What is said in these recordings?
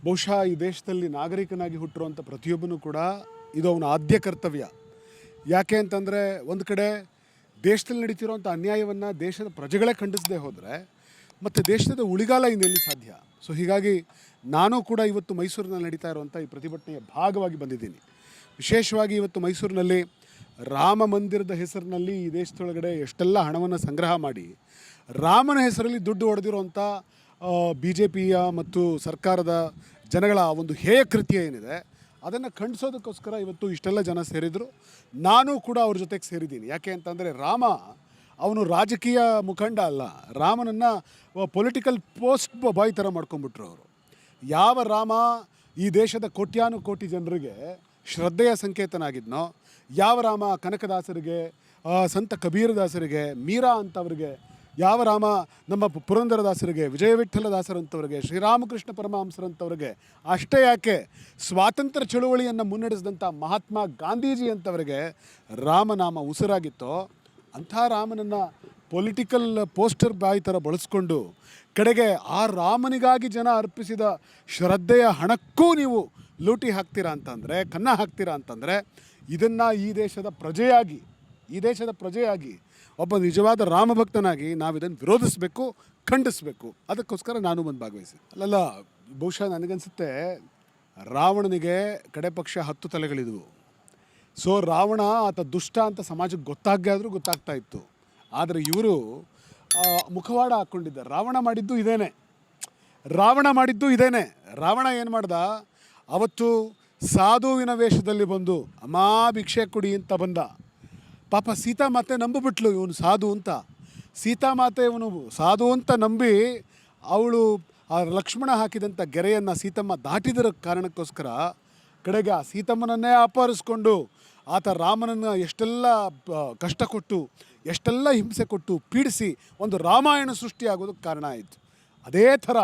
ಬಹುಶಃ ಈ ದೇಶದಲ್ಲಿ ನಾಗರಿಕನಾಗಿ ಹುಟ್ಟಿರುವಂಥ ಪ್ರತಿಯೊಬ್ಬನೂ ಕೂಡ ಇದು ಅವನ ಆದ್ಯ ಕರ್ತವ್ಯ. ಯಾಕೆ ಅಂತಂದರೆ ಒಂದು ಕಡೆ ದೇಶದಲ್ಲಿ ನಡೀತಿರೋಂಥ ಅನ್ಯಾಯವನ್ನು ದೇಶದ ಪ್ರಜೆಗಳೇ ಖಂಡಿಸದೇ ಹೋದರೆ ಮತ್ತು ದೇಶದ ಉಳಿಗಾಲ ಇನ್ನೆಲ್ಲಿ ಸಾಧ್ಯ? ಸೊ ಹೀಗಾಗಿ ನಾನು ಕೂಡ ಇವತ್ತು ಮೈಸೂರಿನಲ್ಲಿ ನಡೀತಾ ಇರುವಂಥ ಈ ಪ್ರತಿಭಟನೆಯ ಭಾಗವಾಗಿ ಬಂದಿದ್ದೀನಿ. ವಿಶೇಷವಾಗಿ ಇವತ್ತು ಮೈಸೂರಿನಲ್ಲಿ ರಾಮ ಮಂದಿರದ ಹೆಸರಿನಲ್ಲಿ ಈ ದೇಶದೊಳಗಡೆ ಎಷ್ಟೆಲ್ಲ ಹಣವನ್ನು ಸಂಗ್ರಹ ಮಾಡಿ ರಾಮನ ಹೆಸರಲ್ಲಿ ದುಡ್ಡು ಹೊಡೆದಿರುವಂಥ BJPಯ ಮತ್ತು ಸರ್ಕಾರದ ಜನಗಳ ಒಂದು ಹೇಯ ಕೃತ್ಯ ಏನಿದೆ ಅದನ್ನು ಖಂಡಿಸೋದಕ್ಕೋಸ್ಕರ ಇವತ್ತು ಇಷ್ಟೆಲ್ಲ ಜನ ಸೇರಿದರು. ನಾನು ಕೂಡ ಅವ್ರ ಜೊತೆಗೆ ಸೇರಿದ್ದೀನಿ. ಯಾಕೆ ಅಂತಂದರೆ ರಾಮ ಅವನು ರಾಜಕೀಯ ಮುಖಂಡ ಅಲ್ಲ, ರಾಮನನ್ನು ಪೊಲಿಟಿಕಲ್ ಪೋಸ್ಟ್ ಬಾಯ್ ಥರ ಮಾಡ್ಕೊಂಡ್ಬಿಟ್ರು ಅವರು. ಯಾವ ರಾಮ ಈ ದೇಶದ ಕೋಟ್ಯಾನುಕೋಟಿ ಜನರಿಗೆ ಶ್ರದ್ಧೆಯ ಸಂಕೇತನಾಗಿದ್ನೋ, ಯಾವ ರಾಮ ಕನಕದಾಸರಿಗೆ, ಸಂತ ಕಬೀರದಾಸರಿಗೆ, ಮೀರಾ ಅಂತವರಿಗೆ, ಯಾವ ರಾಮ ನಮ್ಮ ಪುರಂದರದಾಸರಿಗೆ, ವಿಜಯವಿಠಲದಾಸರಂಥವ್ರಿಗೆ, ಶ್ರೀರಾಮಕೃಷ್ಣ ಪರಮಹಂಸರಂಥವ್ರಿಗೆ, ಅಷ್ಟೇ ಯಾಕೆ ಸ್ವಾತಂತ್ರ್ಯ ಚಳುವಳಿಯನ್ನು ಮುನ್ನಡೆಸಿದಂಥ ಮಹಾತ್ಮ ಗಾಂಧೀಜಿ ಅಂಥವರಿಗೆ ರಾಮನಾಮ ಉಸಿರಾಗಿತ್ತೋ ಅಂಥ ರಾಮನನ್ನು ಪೊಲಿಟಿಕಲ್ ಪೋಸ್ಟರ್ ಬಾಯ್ ಥರ ಬಳಸ್ಕೊಂಡು ಕಡೆಗೆ ಆ ರಾಮನಿಗಾಗಿ ಜನ ಅರ್ಪಿಸಿದ ಶ್ರದ್ಧೆಯ ಹಣಕ್ಕೂ ನೀವು ಲೂಟಿ ಹಾಕ್ತೀರಾ ಅಂತಂದರೆ, ಕನ್ನ ಹಾಕ್ತೀರಾ ಅಂತಂದರೆ, ಇದನ್ನು ಈ ದೇಶದ ಪ್ರಜೆಯಾಗಿ ಒಬ್ಬ ನಿಜವಾದ ರಾಮಭಕ್ತನಾಗಿ ನಾವು ಇದನ್ನು ವಿರೋಧಿಸಬೇಕು, ಖಂಡಿಸಬೇಕು. ಅದಕ್ಕೋಸ್ಕರ ನಾನು ಬಂದು ಭಾಗವಹಿಸಿ. ಅಲ್ಲಲ್ಲ, ಬಹುಶಃ ನನಗನ್ಸುತ್ತೆ ರಾವಣನಿಗೆ ಕಡೆ ಪಕ್ಷ 10 ತಲೆಗಳಿದ್ವು. ಸೊ ರಾವಣ ಆತ ದುಷ್ಟ ಅಂತ ಸಮಾಜಕ್ಕೆ ಗೊತ್ತಾಗದೇ ಗೊತ್ತಾಗ್ತಾ ಇತ್ತು. ಆದರೆ ಇವರು ಮುಖವಾಡ ಹಾಕ್ಕೊಂಡಿದ್ದಾರೆ. ರಾವಣ ಮಾಡಿದ್ದು ಇದೇನೆ. ರಾವಣ ಏನು ಮಾಡ್ದ, ಅವತ್ತು ಸಾಧುವಿನ ವೇಷದಲ್ಲಿ ಬಂದು ಅಮ್ಮ ಭಿಕ್ಷೆ ಕೊಡಿ ಅಂತ ಬಂದ. ಪಾಪ ಸೀತಾಮಾತೆ ನಂಬಿಬಿಟ್ಲು ಇವನು ಸಾಧು ಅಂತ. ಸೀತಾಮಾತೆ ಇವನು ಸಾಧು ಅಂತ ನಂಬಿ ಅವಳು ಆ ಲಕ್ಷ್ಮಣ ಹಾಕಿದಂಥ ಗೆರೆಯನ್ನು ಸೀತಮ್ಮ ದಾಟಿದರ ಕಾರಣಕ್ಕೋಸ್ಕರ ಕಡೆಗೆ ಆ ಸೀತಮ್ಮನನ್ನೇ ಅಪಹರಿಸ್ಕೊಂಡು ಆತ ರಾಮನನ್ನು ಎಷ್ಟೆಲ್ಲ ಕಷ್ಟ ಕೊಟ್ಟು, ಎಷ್ಟೆಲ್ಲ ಹಿಂಸೆ ಕೊಟ್ಟು ಪೀಡಿಸಿ ಒಂದು ರಾಮಾಯಣ ಸೃಷ್ಟಿಯಾಗೋದಕ್ಕೆ ಕಾರಣ ಆಯಿತು. ಅದೇ ಥರ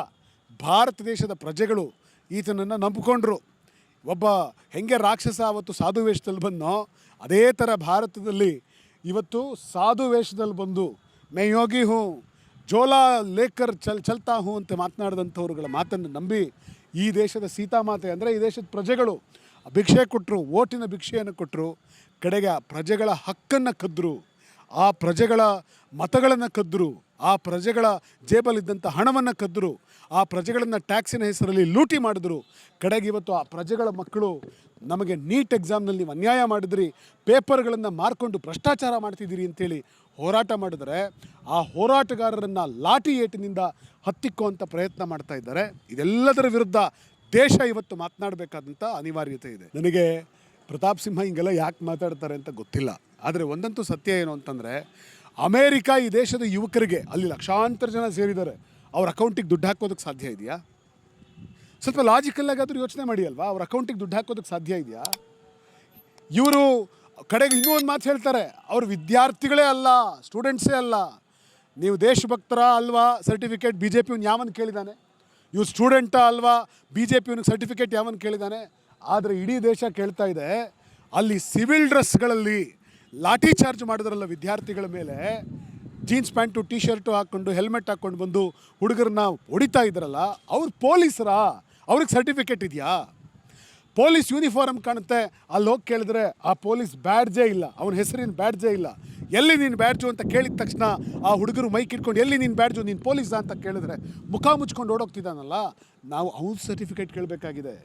ಭಾರತ ದೇಶದ ಪ್ರಜೆಗಳು ಈತನನ್ನು ನಂಬಿಕೊಂಡ್ರು. ಒಬ್ಬ ಹೆಂಗೆ ರಾಕ್ಷಸ ಅವತ್ತು ಸಾಧು ವೇಷದಲ್ಲಿ ಬಂದನೋ ಅದೇ ಥರ ಭಾರತದಲ್ಲಿ ಇವತ್ತು ಸಾಧು ವೇಷದಲ್ಲಿ ಬಂದು ಮೈ ಯೋಗಿ ಹೂ ಜೋಲಾ ಲೇಕರ್ ಚಲ್ತಾ ಹೂ ಅಂತ ಮಾತನಾಡಿದಂಥವ್ರುಗಳ ಮಾತನ್ನು ನಂಬಿ ಈ ದೇಶದ ಸೀತಾಮಾತೆ ಅಂದರೆ ಈ ದೇಶದ ಪ್ರಜೆಗಳು ಭಿಕ್ಷೆ ಕೊಟ್ಟರು, ಓಟಿನ ಭಿಕ್ಷೆಯನ್ನು ಕೊಟ್ಟರು. ಕಡೆಗೆ ಆ ಪ್ರಜೆಗಳ ಹಕ್ಕನ್ನು ಕದ್ದರು, ಆ ಪ್ರಜೆಗಳ ಮತಗಳನ್ನು ಕದ್ದರು, ಆ ಪ್ರಜೆಗಳ ಜೇಬಲ್ಲಿದ್ದಂಥ ಹಣವನ್ನು ಕದ್ದರು, ಆ ಪ್ರಜೆಗಳನ್ನು ಟ್ಯಾಕ್ಸಿನ ಹೆಸರಲ್ಲಿ ಲೂಟಿ ಮಾಡಿದ್ರು. ಕಡೆಗೆ ಇವತ್ತು ಆ ಪ್ರಜೆಗಳ ಮಕ್ಕಳು ನಮಗೆ ನೀಟ್ ಎಕ್ಸಾಮ್ನಲ್ಲಿ ನೀವು ಅನ್ಯಾಯ ಮಾಡಿದ್ರಿ, ಪೇಪರ್ಗಳನ್ನು ಮಾರ್ಕೊಂಡು ಭ್ರಷ್ಟಾಚಾರ ಮಾಡ್ತಿದ್ದೀರಿ ಅಂತೇಳಿ ಹೋರಾಟ ಮಾಡಿದರೆ ಆ ಹೋರಾಟಗಾರರನ್ನು ಲಾಠಿ ಏಟಿನಿಂದ ಹತ್ತಿಕ್ಕುವಂಥ ಪ್ರಯತ್ನ ಮಾಡ್ತಾ ಇದ್ದಾರೆ. ಇದೆಲ್ಲದರ ವಿರುದ್ಧ ದೇಶ ಇವತ್ತು ಮಾತನಾಡಬೇಕಾದಂಥ ಅನಿವಾರ್ಯತೆ ಇದೆ. ನನಗೆ ಪ್ರತಾಪ್ ಸಿಂಹ ಹಿಂಗೆಲ್ಲ ಯಾಕೆ ಮಾತಾಡ್ತಾರೆ ಅಂತ ಗೊತ್ತಿಲ್ಲ. ಆದರೆ ಒಂದಂತೂ ಸತ್ಯ ಏನು ಅಂತಂದರೆ, ಅಮೇರಿಕಾ ಈ ದೇಶದ ಯುವಕರಿಗೆ, ಅಲ್ಲಿ ಲಕ್ಷಾಂತರ ಜನ ಸೇರಿದ್ದಾರೆ, ಅವ್ರ ಅಕೌಂಟಿಗೆ ದುಡ್ಡು ಹಾಕೋದಕ್ಕೆ ಸಾಧ್ಯ ಇದೆಯಾ? ಸ್ವಲ್ಪ ಲಾಜಿಕಲ್ಲಾಗಾದರೂ ಯೋಚನೆ ಮಾಡಿ ಅಲ್ವಾ. ಅವ್ರ ಅಕೌಂಟಿಗೆ ದುಡ್ಡು ಹಾಕೋದಕ್ಕೆ ಸಾಧ್ಯ ಇದೆಯಾ? ಇವರು ಕಡೆಗೆ ಇನ್ನೂ ಒಂದು ಮಾತು ಹೇಳ್ತಾರೆ, ಅವ್ರು ವಿದ್ಯಾರ್ಥಿಗಳೇ ಅಲ್ಲ, ಸ್ಟೂಡೆಂಟ್ಸೇ ಅಲ್ಲ. ನೀವು ದೇಶಭಕ್ತರ ಅಲ್ವಾ ಸರ್ಟಿಫಿಕೇಟ್ BJP ಯಾವನು ಕೇಳಿದ್ದಾನೆ? ಇವ್ರು ಸ್ಟೂಡೆಂಟ ಅಲ್ವಾ BJP ಸರ್ಟಿಫಿಕೇಟ್ ಯಾವನು ಕೇಳಿದ್ದಾನೆ? ಆದರೆ ಇಡೀ ದೇಶ ಕೇಳ್ತಾ ಇದೆ. ಅಲ್ಲಿ ಸಿವಿಲ್ ಡ್ರೆಸ್ಗಳಲ್ಲಿ ಲಾಠಿ ಚಾರ್ಜ್ ಮಾಡಿದ್ರಲ್ಲ ವಿದ್ಯಾರ್ಥಿಗಳ ಮೇಲೆ, ಜೀನ್ಸ್ ಪ್ಯಾಂಟು ಟೀ ಶರ್ಟು ಹಾಕ್ಕೊಂಡು ಹೆಲ್ಮೆಟ್ ಹಾಕ್ಕೊಂಡು ಬಂದು ಹುಡುಗರನ್ನ ಹೊಡಿತಾ ಇದ್ರಲ್ಲ, ಅವ್ರು ಪೊಲೀಸರಾ? ಅವ್ರಿಗೆ ಸರ್ಟಿಫಿಕೇಟ್ ಇದೆಯಾ? ಪೊಲೀಸ್ ಯೂನಿಫಾರ್ಮ್ ಕಾಣುತ್ತೆ, ಅಲ್ಲಿ ಹೋಗಿ ಕೇಳಿದ್ರೆ ಆ ಪೊಲೀಸ್ ಬ್ಯಾಡ್ಜೇ ಇಲ್ಲ, ಅವನ ಹೆಸರಿನ ಬ್ಯಾಡ್ಜೇ ಇಲ್ಲ. ಎಲ್ಲಿ ನೀನು ಬ್ಯಾಡ್ಜು ಅಂತ ಕೇಳಿದ ತಕ್ಷಣ ಆ ಹುಡುಗರು ಮೈಕ್ ಇಟ್ಕೊಂಡು ಎಲ್ಲಿ ನೀನು ಬ್ಯಾಡ್ಜು, ನೀನು ಪೊಲೀಸಾ ಅಂತ ಕೇಳಿದ್ರೆ ಮುಖ ಮುಚ್ಕೊಂಡು ಓಡೋಗ್ತಿದ್ದಾನಲ್ಲ. ನಾವು ಅವ್ರ ಸರ್ಟಿಫಿಕೇಟ್ ಕೇಳಬೇಕಾಗಿದೆ.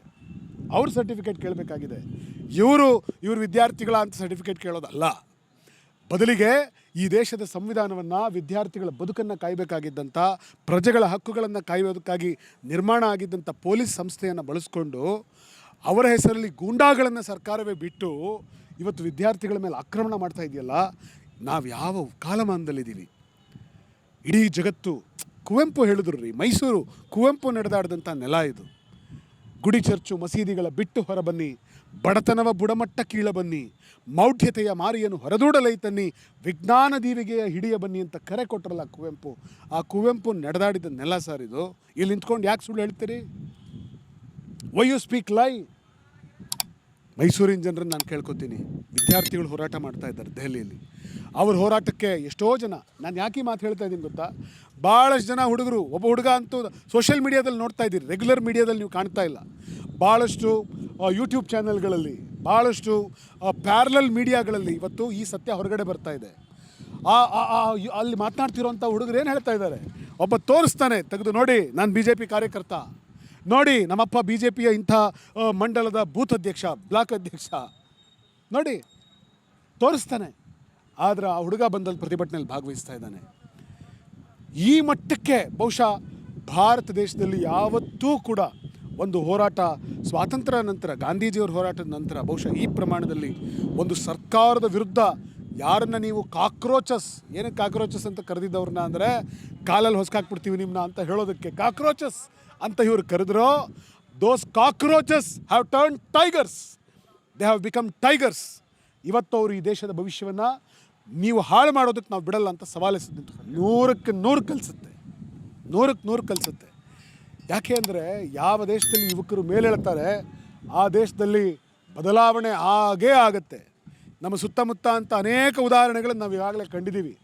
ಇವರು ವಿದ್ಯಾರ್ಥಿಗಳ ಅಂತ ಸರ್ಟಿಫಿಕೇಟ್ ಕೇಳೋದಲ್ಲ. ಬದಲಿಗೆ ಈ ದೇಶದ ಸಂವಿಧಾನವನ್ನು, ವಿದ್ಯಾರ್ಥಿಗಳ ಬದುಕನ್ನು ಕಾಯಬೇಕಾಗಿದ್ದಂಥ, ಪ್ರಜೆಗಳ ಹಕ್ಕುಗಳನ್ನು ಕಾಯುವುದಕ್ಕಾಗಿ ನಿರ್ಮಾಣ ಆಗಿದ್ದಂಥ ಪೊಲೀಸ್ ಸಂಸ್ಥೆಯನ್ನು ಬಳಸ್ಕೊಂಡು ಅವರ ಹೆಸರಲ್ಲಿ ಗೂಂಡಾಗಳನ್ನು ಸರ್ಕಾರವೇ ಬಿಟ್ಟು ಇವತ್ತು ವಿದ್ಯಾರ್ಥಿಗಳ ಮೇಲೆ ಆಕ್ರಮಣ ಮಾಡ್ತಾ ಇದೆಯಲ್ಲ. ನಾವು ಯಾವ ಕಾಲಮಾನದಲ್ಲಿದ್ದೀವಿ? ಇಡೀ ಜಗತ್ತು, ಕುವೆಂಪು ಹೇಳಿದ್ರು ರೀ, ಮೈಸೂರು ಕುವೆಂಪು ನಡೆದಾಡಿದಂಥ ನೆಲ ಇದು. ಗುಡಿ ಚರ್ಚು ಮಸೀದಿಗಳ ಬಿಟ್ಟು ಹೊರಬನ್ನಿ, ಬಡತನವ ಬುಡಮಟ್ಟ ಕೀಳ ಬನ್ನಿ, ಮೌಢ್ಯತೆಯ ಮಾರಿಯನ್ನು ಹೊರದೂಡಲೈ ತನ್ನಿ, ವಿಜ್ಞಾನ ದೀವಿಗೆಯ ಹಿಡಿಯ ಬನ್ನಿ ಅಂತ ಕರೆ ಕೊಟ್ಟರಲ್ಲ ಕುವೆಂಪು. ಆ ಕುವೆಂಪು ನಡೆದಾಡಿದ ನೆಲ ಸರ್ ಇದು. ಇಲ್ಲಿ ನಿಂತ್ಕೊಂಡು ಯಾಕೆ ಸುಳ್ಳು ಹೇಳ್ತೀರಿ? ವೈ ಯು ಸ್ಪೀಕ್ ಲೈ? ಮೈಸೂರಿನ ಜನರನ್ನು ನಾನು ಕೇಳ್ಕೊತೀನಿ. ವಿದ್ಯಾರ್ಥಿಗಳು ಹೋರಾಟ ಮಾಡ್ತಾ ಇದ್ದಾರೆ ದೆಹಲಿಯಲ್ಲಿ. ಅವ್ರ ಹೋರಾಟಕ್ಕೆ ಎಷ್ಟೋ ಜನ, ನಾನು ಯಾಕೆ ಈ ಮಾತು ಹೇಳ್ತಾ ಇದ್ದೀನಿ ಗೊತ್ತಾ, ಭಾಳಷ್ಟು ಜನ ಹುಡುಗರು, ಒಬ್ಬ ಹುಡುಗ ಅಂತೂ ಸೋಷಿಯಲ್ ಮೀಡಿಯಾದಲ್ಲಿ ನೋಡ್ತಾ ಇದ್ದೀರಿ, ರೆಗ್ಯುಲರ್ ಮೀಡಿಯಾದಲ್ಲಿ ನೀವು ಕಾಣ್ತಾ ಇಲ್ಲ. ಭಾಳಷ್ಟು ಯೂಟ್ಯೂಬ್ ಚಾನೆಲ್ಗಳಲ್ಲಿ, ಭಾಳಷ್ಟು ಪ್ಯಾರಲಲ್ ಮೀಡಿಯಾಗಳಲ್ಲಿ ಇವತ್ತು ಈ ಸತ್ಯ ಹೊರಗಡೆ ಬರ್ತಾ ಇದೆ. ಅಲ್ಲಿ ಮಾತನಾಡ್ತಿರೋಂಥ ಹುಡುಗರು ಏನು ಹೇಳ್ತಾ ಇದ್ದಾರೆ, ಒಬ್ಬ ತೋರಿಸ್ತಾನೆ ತೆಗೆದು, ನೋಡಿ ನಾನು ಬಿ ಜೆ ಪಿ ಕಾರ್ಯಕರ್ತ, ನೋಡಿ ನಮ್ಮಪ್ಪ ಬಿ ಜೆ ಪಿಯ ಇಂಥ ಮಂಡಲದ ಬೂತ್ ಅಧ್ಯಕ್ಷ, ಬ್ಲಾಕ್ ಅಧ್ಯಕ್ಷ, ನೋಡಿ ತೋರಿಸ್ತಾನೆ. ಆದರೆ ಆ ಹುಡುಗ ಬಂದಲ್ಲಿ ಪ್ರತಿಭಟನೆಯಲ್ಲಿ ಭಾಗವಹಿಸ್ತಾ ಇದ್ದಾನೆ. ಈ ಮಟ್ಟಕ್ಕೆ ಬಹುಶಃ ಭಾರತ ದೇಶದಲ್ಲಿ ಯಾವತ್ತೂ ಕೂಡ ಒಂದು ಹೋರಾಟ, ಸ್ವಾತಂತ್ರ್ಯ ನಂತರ, ಗಾಂಧೀಜಿಯವ್ರ ಹೋರಾಟದ ನಂತರ ಬಹುಶಃ ಈ ಪ್ರಮಾಣದಲ್ಲಿ ಒಂದು ಸರ್ಕಾರದ ವಿರುದ್ಧ ಯಾರನ್ನ ನೀವು ಕಾಕ್ರೋಚಸ್, ಏನಕ್ಕೆ ಕಾಕ್ರೋಚಸ್ ಅಂತ ಕರೆದಿದ್ದವ್ರನ್ನ ಅಂದರೆ ಕಾಲಲ್ಲಿ ಹೊಸ್ಕಾಕ್ಬಿಡ್ತೀವಿ ನಿಮ್ಮನ್ನ ಅಂತ ಹೇಳೋದಕ್ಕೆ ಕಾಕ್ರೋಚಸ್ ಅಂತ ಇವರು ಕರೆದ್ರೋ, those cockroaches have turn tigers, they have become tigers. ಇವತ್ತು ಅವರು ಈ ದೇಶದ ಭವಿಷ್ಯವನ್ನು ನೀವು ಹಾಳು ಮಾಡೋದಕ್ಕೆ ನಾವು ಬಿಡಲ್ಲ ಅಂತ ಸವಾಲಿಸಿದ್ದು 100ಕ್ಕೆ 100 ಕಲಿಸುತ್ತೆ, 100ಕ್ಕೆ 100 ಕಲಿಸುತ್ತೆ. ಯಾಕೆ ಅಂದರೆ ಯಾವ ದೇಶದಲ್ಲಿ ಯುವಕರು ಮೇಲೇಳ್ತಾರೆ ಆ ದೇಶದಲ್ಲಿ ಬದಲಾವಣೆ ಆಗೇ ಆಗುತ್ತೆ. ನಮ್ಮ ಸುತ್ತಮುತ್ತ ಅಂತ ಅನೇಕ ಉದಾಹರಣೆಗಳನ್ನು ನಾವು ಈಗಾಗಲೇ ಕಂಡಿದ್ದೀವಿ.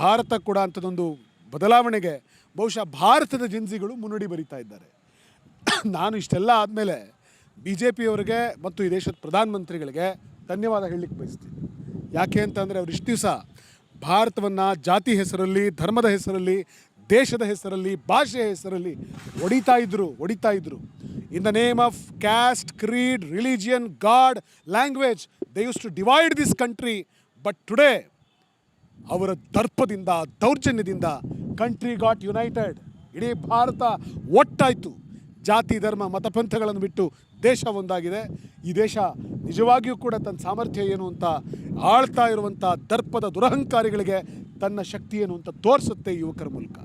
ಭಾರತ ಕೂಡ ಅಂಥದ್ದೊಂದು ಬದಲಾವಣೆಗೆ ಬಹುಶಃ ಭಾರತದ ಜಿನ್ಸಿಗಳು ಮುನ್ನುಡಿ ಬರೀತಾ ಇದ್ದಾರೆ. ನಾನು ಇಷ್ಟೆಲ್ಲ ಆದಮೇಲೆ ಬಿ ಜೆ ಪಿಯವರಿಗೆ ಮತ್ತು ಈ ದೇಶದ ಪ್ರಧಾನಮಂತ್ರಿಗಳಿಗೆ ಧನ್ಯವಾದ ಹೇಳಲಿಕ್ಕೆ ಬಯಸ್ತೀನಿ. ಯಾಕೆ ಅಂತಂದರೆ ಅವ್ರು ಇಷ್ಟು ದಿವಸ ಭಾರತವನ್ನು ಜಾತಿ ಹೆಸರಲ್ಲಿ, ಧರ್ಮದ ಹೆಸರಲ್ಲಿ, ದೇಶದ ಹೆಸರಲ್ಲಿ, ಭಾಷೆಯ ಹೆಸರಲ್ಲಿ ಹೊಡಿತಾ ಇದ್ದರು. In the name of caste, creed, religion, god, language, they use to divide this country. But today ಅವರ ದರ್ಪದಿಂದ, ದೌರ್ಜನ್ಯದಿಂದ ಕಂಟ್ರಿ ಗಾಟ್ ಯುನೈಟೆಡ್. ಇಡೀ ಭಾರತ ಒಟ್ಟಾಯಿತು. ಜಾತಿ, ಧರ್ಮ, ಮತಪಂಥಗಳನ್ನು ಬಿಟ್ಟು ದೇಶ ಒಂದಾಗಿದೆ. ಈ ದೇಶ ನಿಜವಾಗಿಯೂ ಕೂಡ ತನ್ನ ಸಾಮರ್ಥ್ಯ ಏನು ಅಂತ, ಆಳ್ತಾ ಇರುವಂಥ ದರ್ಪದ ದುರಹಂಕಾರಿಗಳಿಗೆ ತನ್ನ ಶಕ್ತಿ ಏನು ಅಂತ ತೋರಿಸುತ್ತೆ ಯುವಕರ ಮೂಲಕ.